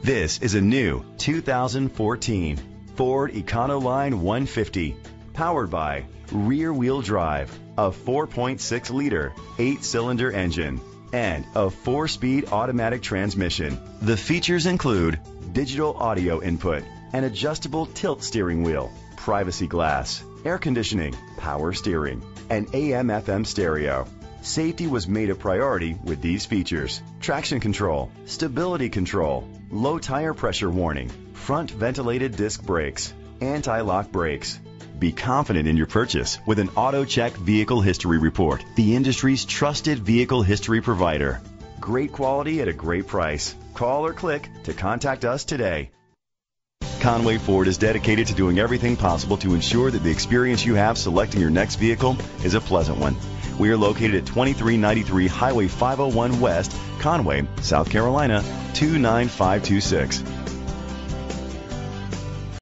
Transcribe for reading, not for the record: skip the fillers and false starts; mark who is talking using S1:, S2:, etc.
S1: This is a new 2014 Ford Econoline 150, powered by rear-wheel drive, a 4.6-liter, 8-cylinder engine, and a 4-speed automatic transmission. The features include digital audio input, an adjustable tilt steering wheel, privacy glass, air conditioning, power steering, and AM/FM stereo. Safety was made a priority with these features: traction control, stability control, low tire pressure warning, front ventilated disc brakes, anti-lock brakes. Be confident in your purchase with an AutoCheck Vehicle History Report, the industry's trusted vehicle history provider. Great quality at a great price. Call or click to contact us today. Conway Ford is dedicated to doing everything possible to ensure that the experience you have selecting your next vehicle is a pleasant one. We are located at 2393 Highway 501 West, Conway, South Carolina, 29526.